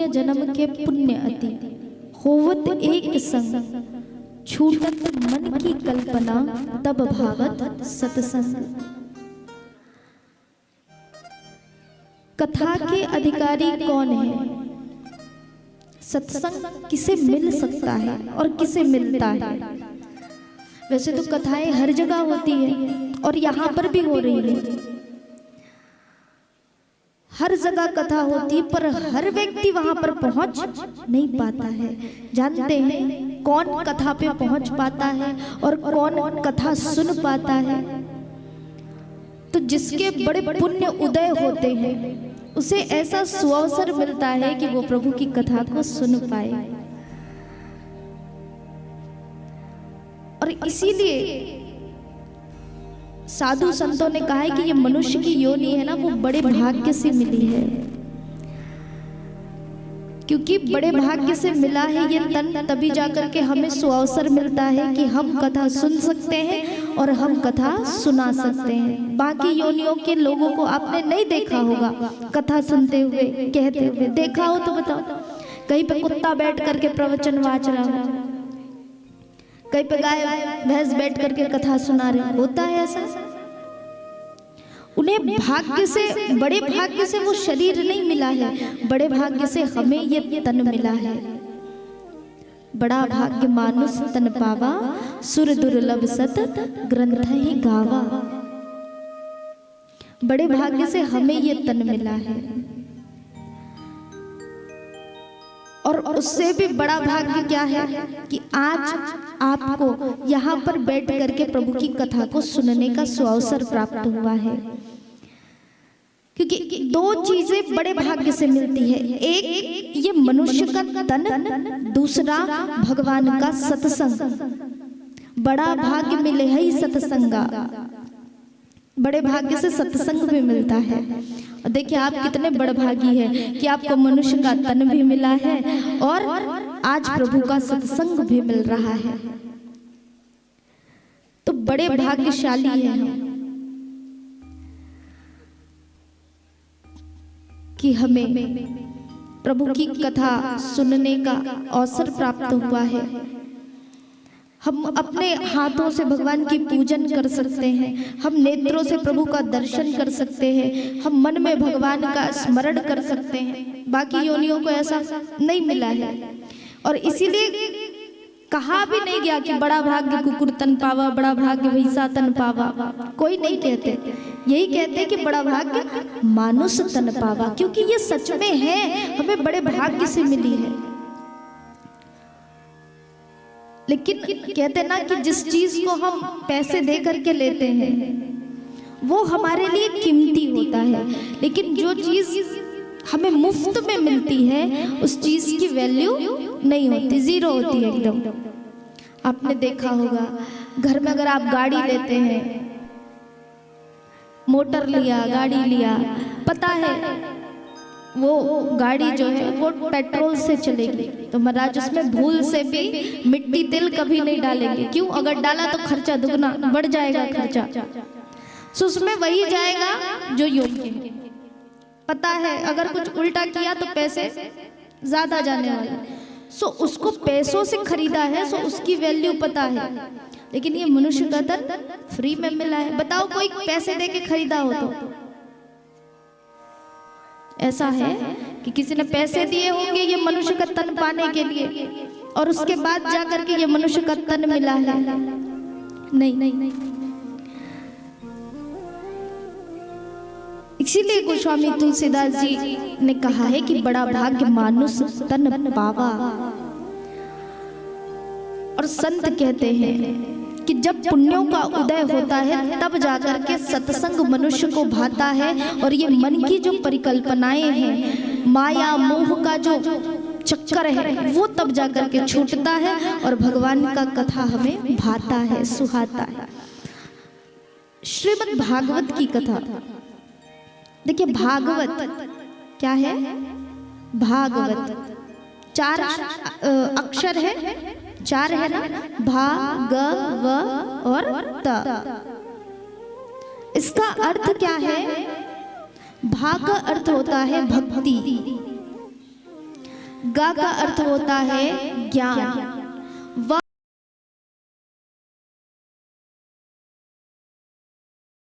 जन्म के पुण्य अति होवत एक संग, छूटत मन की कल्पना तब भावत सतसंग। कथा के अधिकारी कौन है? सत्संग किसे मिल सकता है और किसे मिलता है? वैसे तो कथाएं हर जगह होती है और यहाँ पर भी हो रही है, हर जगह कथा होती है, पर हर व्यक्ति वहां पर पहुंच नहीं पाता है। जानते हैं कौन कथा पे पहुंच पाता है और कौन कथा सुन पाता है? तो जिसके बड़े पुण्य उदय होते हैं उसे ऐसा सुअवसर मिलता है कि वो प्रभु की कथा को सुन पाए। और इसीलिए साधु संतों ने कहा है कि ये मनुष्य की योनि है ना, वो बड़े भाग्य से मिली है, क्योंकि बड़े भाग्य से मिला है ये तन, तभी जाकर के हमें सुअवसर मिलता है कि हम कथा सुन सकते हैं और हम कथा सुना सकते हैं। बाकी योनियों के लोगों को आपने नहीं देखा होगा कथा सुनते हुए, कहते हुए। देखा हो तो बताओ। कहीं पे कुत्ता बैठ करके प्रवचन वाच रहा हो, कहीं पे गाय भैंस बैठ करके कथा सुना रहे, होता है ऐसा? उन्हें भाग्य से, बड़े भाग्य से वो शरीर नहीं मिला है, बड़े भाग्य से हमें ये तन मिला है। बड़ा भाग्य मानुष तन पावा, सुर दुर्लभ सत ग्रंथ ही गावा। बड़े भाग्य से हमें ये तन मिला है, और उससे भी बड़ा भाग्य क्या है कि आज आपको यहाँ पर बैठ करके प्रभु की कथा को सुनने का सुअवसर प्राप्त हुआ है। क्योंकि दो चीजें बड़े भाग्य से मिलती है, एक ये मनुष्य का तन, दूसरा भगवान का सत्संग। बड़ा भाग्य मिले है सत्संगा, बड़े भाग्य से सत्संग भी मिलता है। और देखिए आप कितने बड़भागी हैं कि आपको मनुष्य का तन भी मिला है और आज प्रभु का सत्संग भी मिल रहा है। तो बड़े भाग्यशाली हैं हम कि हमें प्रभु की कथा सुनने का अवसर प्राप्त हुआ है। हम अपने हाथों से भगवान की पूजन कर सकते हैं, हम नेत्रों से प्रभु का दर्शन कर सकते हैं, हम मन में भगवान का स्मरण कर सकते हैं। बाकी योनियों को ऐसा नहीं मिला है। और इसीलिए कहा भी नहीं गया कि बड़ा भाग्य कुकुर तन पावा, बड़ा भाग्य भैंसा तन पावा। कोई नहीं कहते, यही कहते कि बड़ा भाग्य मानुष तन पावा, क्योंकि ये सच में है, हमें बड़े भाग्य से मिली है। लेकिन कहते ना कि जिस चीज को हम पैसे दे करके लेते हैं वो हमारे लिए कीमती होता है, लेकिन जो चीज हमें मुफ्त में मिलती है उस चीज की वैल्यू नहीं होती, जीरो होती है एकदम। आपने देखा होगा घर में अगर आप गाड़ी लेते हैं, मोटर लिया, गाड़ी लिया, पता है वो गाड़ी जो है वो पेट्रोल से चलेगी, तो महाराज उसमें भूल से भी मिट्टी तेल कभी नहीं डालेंगे। क्यों? अगर डाला तो खर्चा दुगना बढ़ जाएगा खर्चा, तो उसमें वही जाएगा जो योग्य है। पता है अगर कुछ उल्टा किया तो पैसे ज्यादा जाने वाले, सो उसको पैसों से खरीदा है, सो उसकी वैल्यू पता है। लेकिन ये मनुष्य का तन फ्री में मिला है। बताओ कोई पैसे दे के खरीदा हो तो ऐसा है कि किसी ने पैसे दिए होंगे ये मनुष्य का तन पाने के लिए, और उसके बाद जाकर के ये मनुष्य का तन मिला है? नहीं। इसीलिए गोस्वामी तुलसीदास जी ने कहा है कि बड़ा भाग्य मानुष तन पावा। और संत कहते हैं कि जब पुण्यों का उदय होता है तब जाकर के सत्संग मनुष्य को भाता है, और ये मन की जो परिकल्पनाएं हैं, माया मोह का जो चक्कर है, वो तब जाकर के छूटता है और भगवान का कथा हमें भाता है, सुहाता है। श्रीमद् भागवत की कथा देखिए, भागवत क्या है? भागवत चार अक्षर है, चार है ना, भा ग व और त। इसका अर्थ क्या है? भा का अर्थ होता है भक्ति, गा का अर्थ होता है ज्ञान, व